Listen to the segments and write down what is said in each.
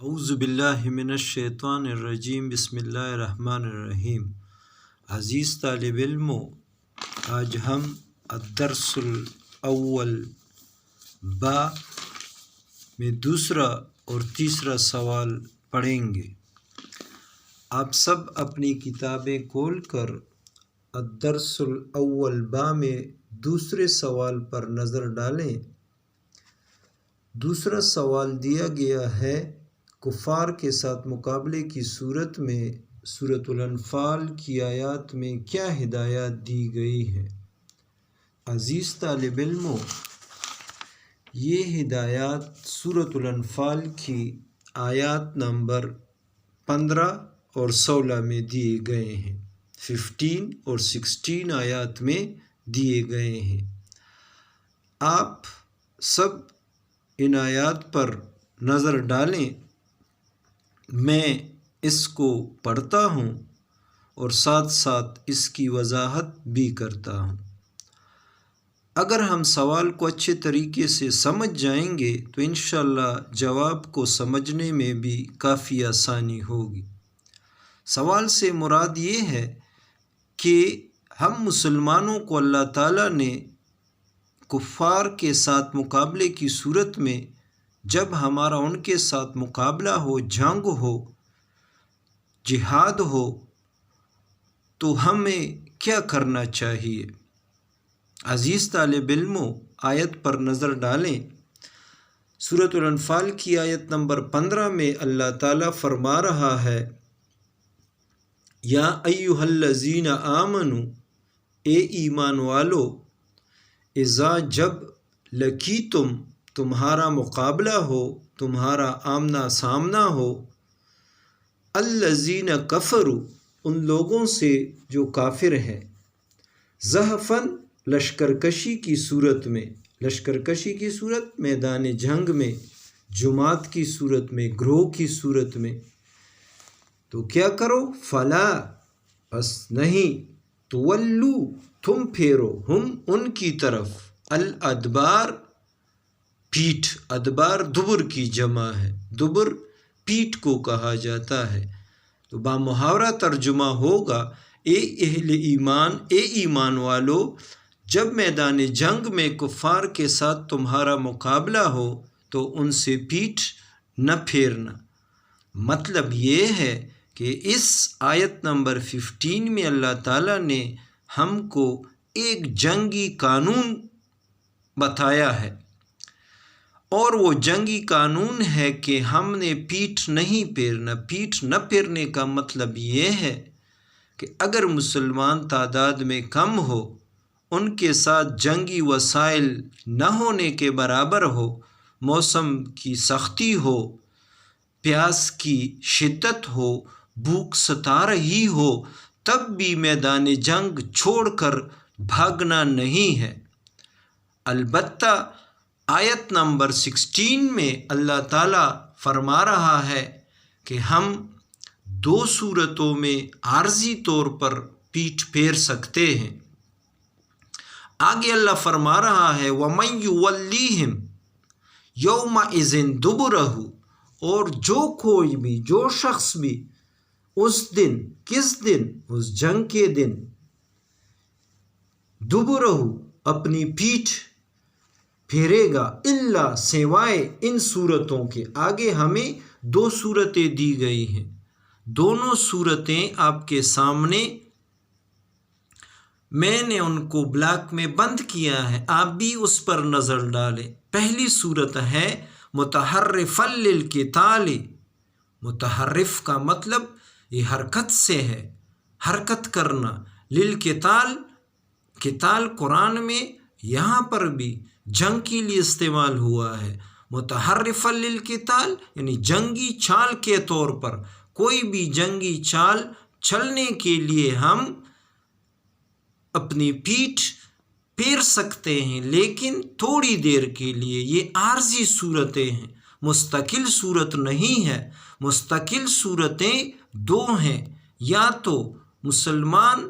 اعوذ باللہ من الشیطان الرجیم بسم اللہ الرحمن الرحیم۔ عزیز طالب علموں، آج ہم الدرس الاول با میں دوسرا اور تیسرا سوال پڑھیں گے۔ آپ سب اپنی کتابیں کھول کر الدرس الاول با میں دوسرے سوال پر نظر ڈالیں۔ دوسرا سوال دیا گیا ہے، کفار کے ساتھ مقابلے کی صورت میں سورۃ الانفال کی آیات میں کیا ہدایات دی گئی ہیں؟ عزیز طالب علموں، یہ ہدایات سورۃ الانفال کی آیات نمبر 15 اور 16 میں دیے گئے ہیں، 15 اور 16 آیات میں دیے گئے ہیں۔ آپ سب ان آیات پر نظر ڈالیں، میں اس کو پڑھتا ہوں اور ساتھ ساتھ اس کی وضاحت بھی کرتا ہوں۔ اگر ہم سوال کو اچھے طریقے سے سمجھ جائیں گے تو انشاءاللہ جواب کو سمجھنے میں بھی کافی آسانی ہوگی۔ سوال سے مراد یہ ہے کہ ہم مسلمانوں کو اللہ تعالیٰ نے کفار کے ساتھ مقابلے کی صورت میں جب ہمارا ان کے ساتھ مقابلہ ہو، جنگ ہو، جہاد ہو، تو ہمیں کیا کرنا چاہیے؟ عزیز طالب علموں، آیت پر نظر ڈالیں۔ سورۃ الانفال کی آیت نمبر 15 میں اللہ تعالیٰ فرما رہا ہے، یا ایھا الذین آمنوا، اے ایمان والو، اذا جب لقیتم، تمہارا مقابلہ ہو، تمہارا آمنا سامنا ہو، الذین کفروا، ان لوگوں سے جو کافر ہیں، زحفاً، لشکر کشی کی صورت میں، لشکر کشی کی صورت میدان جنگ میں، جماعت کی صورت میں، گروہ کی صورت میں، تو کیا کرو؟ فلا، بس نہیں، تولو، تم پھیرو، ہم، ان کی طرف، الادبار، پیٹھ، ادبار دبر کی جمع ہے، دبر پیٹھ کو کہا جاتا ہے، تو بامحاورہ ترجمہ ہوگا، اے اہل ایمان، اے ایمان والو، جب میدان جنگ میں کفار کے ساتھ تمہارا مقابلہ ہو تو ان سے پیٹھ نہ پھیرنا۔ مطلب یہ ہے کہ اس آیت نمبر 15 میں اللہ تعالیٰ نے ہم کو ایک جنگی قانون بتایا ہے، اور وہ جنگی قانون ہے کہ ہم نے پیٹھ نہیں پھیرنا۔ پیٹھ نہ پھیرنے کا مطلب یہ ہے کہ اگر مسلمان تعداد میں کم ہو، ان کے ساتھ جنگی وسائل نہ ہونے کے برابر ہو، موسم کی سختی ہو، پیاس کی شدت ہو، بھوک ستا رہی ہو، تب بھی میدان جنگ چھوڑ کر بھاگنا نہیں ہے۔ البتہ آیت نمبر 16 میں اللہ تعالیٰ فرما رہا ہے کہ ہم دو صورتوں میں عارضی طور پر پیٹھ پھیر سکتے ہیں۔ آگے اللہ فرما رہا ہے، وَمَن يُوَلِّيهِمْ يَوْمَئِذٍ دُبُرَهُ، اور جو کوئی بھی، جو شخص بھی اس دن، کس دن؟ اس جنگ کے دن، دبرہ، اپنی پیٹھ پھیرے گا، الا، سوائے ان صورتوں کے۔ آگے ہمیں دو صورتیں دی گئی ہیں، دونوں صورتیں آپ کے سامنے، میں نے ان کو بلاک میں بند کیا ہے، آپ بھی اس پر نظر ڈالیں۔ پہلی صورت ہے متحرفا للقتال، متحرف کا مطلب یہ حرکت سے ہے، حرکت کرنا، للقتال، قتال قرآن میں یہاں پر بھی جنگ کے لیے استعمال ہوا ہے، متحرفا للقتال یعنی جنگی چال کے طور پر، کوئی بھی جنگی چال چلنے کے لیے ہم اپنی پیٹھ پھیر سکتے ہیں، لیکن تھوڑی دیر کے لیے۔ یہ عارضی صورتیں ہیں، مستقل صورت نہیں ہے۔ مستقل صورتیں دو ہیں، یا تو مسلمان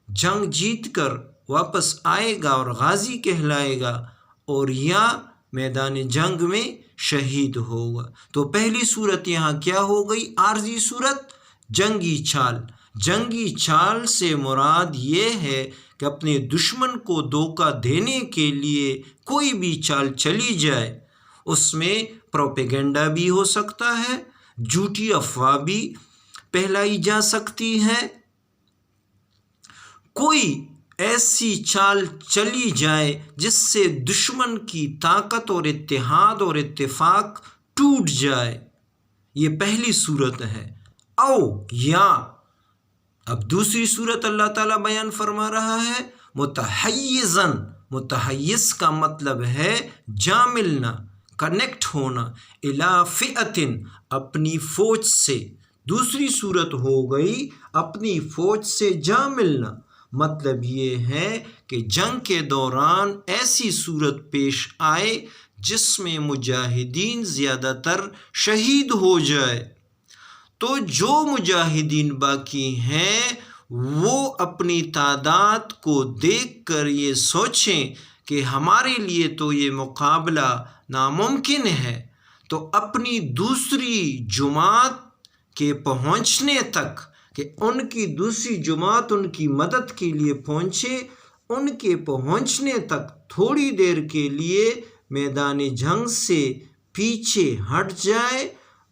جنگ جیت کر واپس آئے گا اور غازی کہلائے گا، اور یا میدان جنگ میں شہید ہوگا۔ تو پہلی صورت یہاں کیا ہو گئی؟ عارضی صورت، جنگی چال۔ جنگی چال سے مراد یہ ہے کہ اپنے دشمن کو دھوکہ دینے کے لیے کوئی بھی چال چلی جائے، اس میں پروپیگنڈا بھی ہو سکتا ہے، جھوٹی افواہ بھی پھیلائی جا سکتی ہے، کوئی ایسی چال چلی جائے جس سے دشمن کی طاقت اور اتحاد اور اتفاق ٹوٹ جائے، یہ پہلی صورت ہے۔ او یا اب دوسری صورت اللہ تعالیٰ بیان فرما رہا ہے، متحیزاً۔ متحیز کا مطلب ہے جا ملنا، کنیکٹ ہونا، الی فئتن، اپنی فوج سے۔ دوسری صورت ہو گئی اپنی فوج سے جا ملنا، مطلب یہ ہے کہ جنگ کے دوران ایسی صورت پیش آئے جس میں مجاہدین زیادہ تر شہید ہو جائے، تو جو مجاہدین باقی ہیں وہ اپنی تعداد کو دیکھ کر یہ سوچیں کہ ہمارے لیے تو یہ مقابلہ ناممکن ہے، تو اپنی دوسری جماعت کے پہنچنے تک، کہ ان کی دوسری جماعت ان کی مدد کے لیے پہنچے، ان کے پہنچنے تک تھوڑی دیر کے لیے میدان جنگ سے پیچھے ہٹ جائے،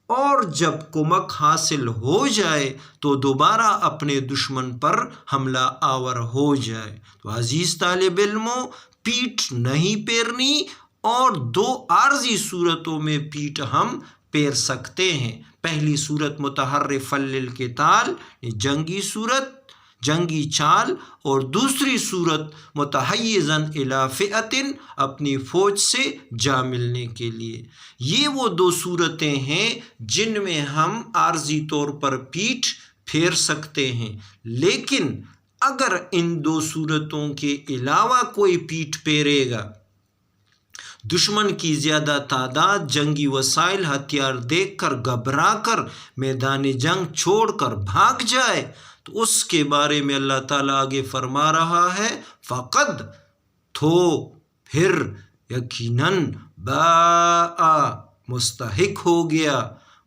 اور جب کمک حاصل ہو جائے تو دوبارہ اپنے دشمن پر حملہ آور ہو جائے۔ تو عزیز طالب علموں، پیٹھ نہیں پھیرنی، اور دو عارضی صورتوں میں پیٹھ ہم پھیر سکتے ہیں۔ پہلی صورت متحرفا للقتال، جنگی صورت، جنگی چال، اور دوسری صورت متحیزاً الی فئتن، اپنی فوج سے جا ملنے کے لیے۔ یہ وہ دو صورتیں ہیں جن میں ہم عارضی طور پر پیٹھ پھیر سکتے ہیں، لیکن اگر ان دو صورتوں کے علاوہ کوئی پیٹھ پھیرے گا، دشمن کی زیادہ تعداد، جنگی وسائل، ہتھیار دیکھ کر گھبرا کر میدان جنگ چھوڑ کر بھاگ جائے، تو اس کے بارے میں اللہ تعالیٰ آگے فرما رہا ہے، فقد، تو پھر یقیناً، باء، مستحق ہو گیا۔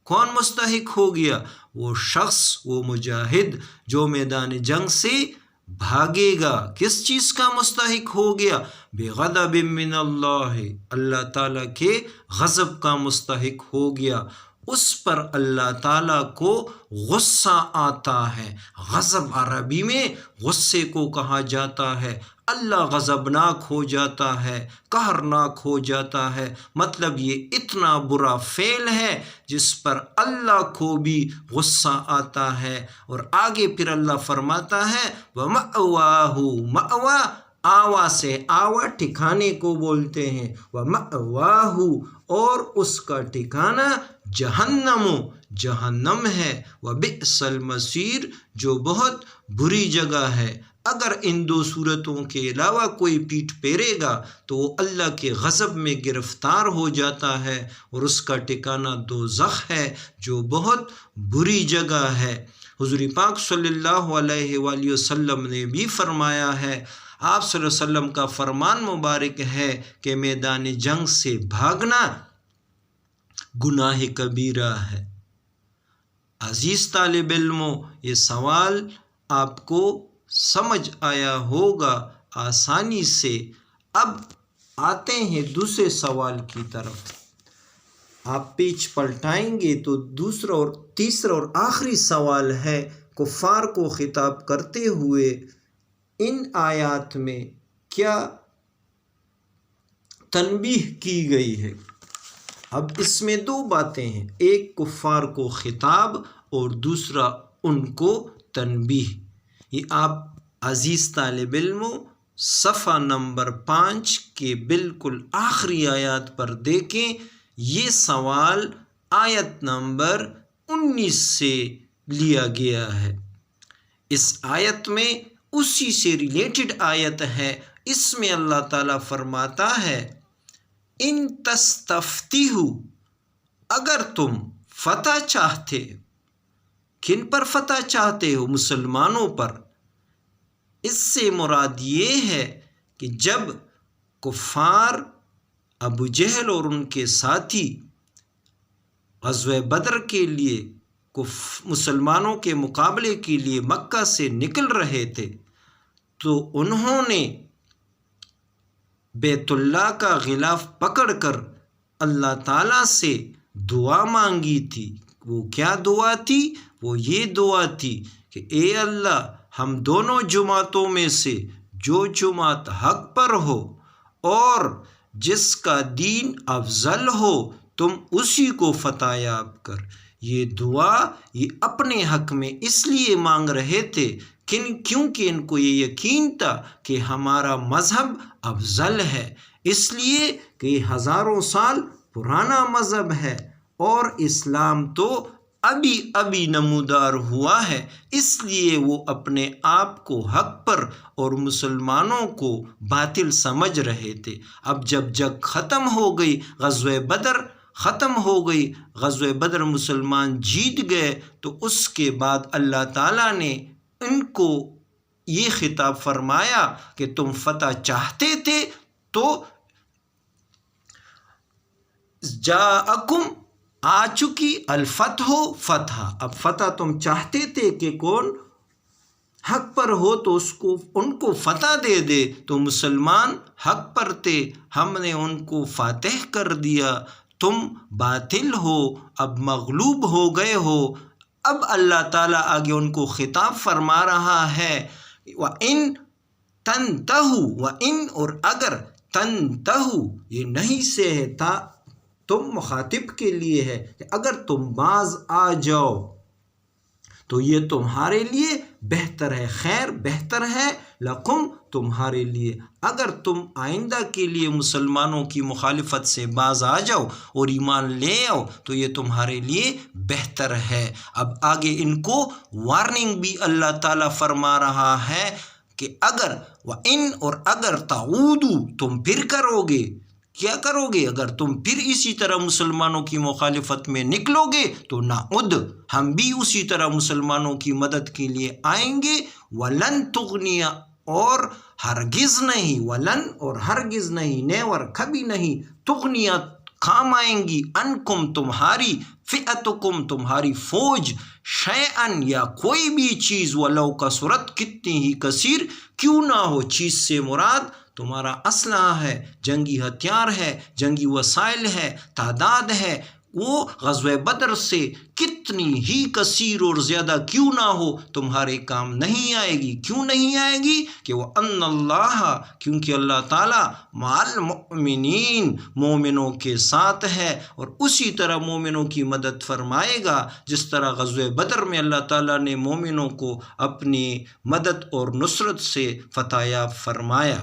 کون مستحق ہو گیا؟ وہ شخص، وہ مجاہد جو میدان جنگ سے بھاگے گا۔ کس چیز کا مستحق ہو گیا؟ بغضب من اللہ، اللہ تعالیٰ کے غضب کا مستحق ہو گیا۔ اس پر اللہ تعالیٰ کو غصہ آتا ہے۔ غضب عربی میں غصے کو کہا جاتا ہے۔ اللہ غضبناک ہو جاتا ہے، قہرناک ہو جاتا ہے، مطلب یہ اتنا برا فعل ہے جس پر اللہ کو بھی غصہ آتا ہے۔ اور آگے پھر اللہ فرماتا ہے، وَمَأْوَاهُ، مأوا، آوا سے آوا ٹھکانے کو بولتے ہیں، وَمَأْوَاهُ، اور اس کا ٹھکانہ جہنم، جہنم ہے، وَبِئْسَ الْمَصِيرُ، جو بہت بری جگہ ہے۔ اگر ان دو صورتوں کے علاوہ کوئی پیٹھ پھیرے گا تو وہ اللہ کے غضب میں گرفتار ہو جاتا ہے، اور اس کا ٹھکانہ دوزخ ہے جو بہت بری جگہ ہے۔ حضور پاک صلی اللہ علیہ وآلہ وسلم نے بھی فرمایا ہے، آپ صلی اللہ علیہ وسلم کا فرمان مبارک ہے کہ میدان جنگ سے بھاگنا گناہ کبیرہ ہے۔ عزیز طالب علموں، یہ سوال آپ کو سمجھ آیا ہوگا آسانی سے۔ اب آتے ہیں دوسرے سوال کی طرف۔ آپ پیج پلٹائیں گے تو دوسرا اور تیسرا اور آخری سوال ہے، کفار کو خطاب کرتے ہوئے ان آیات میں کیا تنبیہ کی گئی ہے؟ اب اس میں دو باتیں ہیں، ایک کفار کو خطاب اور دوسرا ان کو تنبیہ۔ یہ آپ عزیز طالب علموں صفحہ نمبر 5 کے بالکل آخری آیات پر دیکھیں، یہ سوال آیت نمبر 19 سے لیا گیا ہے۔ اس آیت میں اسی سے ریلیٹڈ آیت ہے، اس میں اللہ تعالیٰ فرماتا ہے، ان تستفتحوا، اگر تم فتح چاہتے، کن پر فتح چاہتے ہو؟ مسلمانوں پر۔ اس سے مراد یہ ہے کہ جب کفار ابو جہل اور ان کے ساتھی غزوہ بدر کے لیے مسلمانوں کے مقابلے کے لیے مکہ سے نکل رہے تھے تو انہوں نے بیت اللہ کا غلاف پکڑ کر اللہ تعالیٰ سے دعا مانگی تھی۔ وہ کیا دعا تھی؟ وہ یہ دعا تھی کہ اے اللہ، ہم دونوں جماعتوں میں سے جو جماعت حق پر ہو اور جس کا دین افضل ہو تم اسی کو فتح یاب کر۔ یہ دعا یہ اپنے حق میں اس لیے مانگ رہے تھے کیونکہ ان کو یہ یقین تھا کہ ہمارا مذہب افضل ہے، اس لیے کہ یہ ہزاروں سال پرانا مذہب ہے اور اسلام تو ابھی ابھی نمودار ہوا ہے، اس لیے وہ اپنے آپ کو حق پر اور مسلمانوں کو باطل سمجھ رہے تھے۔ اب جب جنگ ختم ہو گئی، غزوہ بدر ختم ہو گئی، غزوہ بدر مسلمان جیت گئے، تو اس کے بعد اللہ تعالیٰ نے ان کو یہ خطاب فرمایا کہ تم فتح چاہتے تھے تو جاءکم، آ چکی الفتح فتح۔ اب فتح تم چاہتے تھے کہ کون حق پر ہو تو ان کو فتح دے دے، تو مسلمان حق پر تھے، ہم نے ان کو فاتح کر دیا، تم باطل ہو، اب مغلوب ہو گئے ہو۔ اب اللہ تعالیٰ آگے ان کو خطاب فرما رہا ہے وَإِن تَنْتَهُوا، وَإِن اور اگر، تَنْتَهُوا یہ نہیں سے ہے، تا تم مخاطب کے لیے ہے کہ اگر تم باز آ جاؤ تو یہ تمہارے لیے بہتر ہے، خیر بہتر ہے، لکم تمہارے لیے، اگر تم آئندہ کے لیے مسلمانوں کی مخالفت سے باز آ جاؤ اور ایمان لے آؤ تو یہ تمہارے لیے بہتر ہے۔ اب آگے ان کو وارننگ بھی اللہ تعالیٰ فرما رہا ہے کہ اگر وَإِن اور اگر تعودوا تم پھر کرو گے، کیا کرو گے؟ اگر تم پھر اسی طرح مسلمانوں کی مخالفت میں نکلو گے تو نعود، ہم بھی اسی طرح مسلمانوں کی مدد کے لیے آئیں گے۔ وَلَن تُغْنِيَ اور ہرگز نہیں، ولن اور ہرگز نہیں، نیور کبھی نہیں، تغنیہ کام آئیں گی، انکم تمہاری، فئتکم تمہاری فوج، شیئن یا کوئی بھی چیز، ولو کثرت کتنی ہی کثیر کیوں نہ ہو۔ چیز سے مراد تمہارا اسلحہ ہے، جنگی ہتھیار ہے، جنگی وسائل ہے، تعداد ہے، وہ غزوہ بدر سے کتنی ہی کثیر اور زیادہ کیوں نہ ہو تمہارے کام نہیں آئے گی۔ کیوں نہیں آئے گی؟ کہ وَأَنَّ اللَّهَ کیونکہ اللہ تعالیٰ مع المؤمنین مومنوں کے ساتھ ہے، اور اسی طرح مومنوں کی مدد فرمائے گا جس طرح غزوہ بدر میں اللہ تعالیٰ نے مومنوں کو اپنی مدد اور نصرت سے فتح یاب فرمایا۔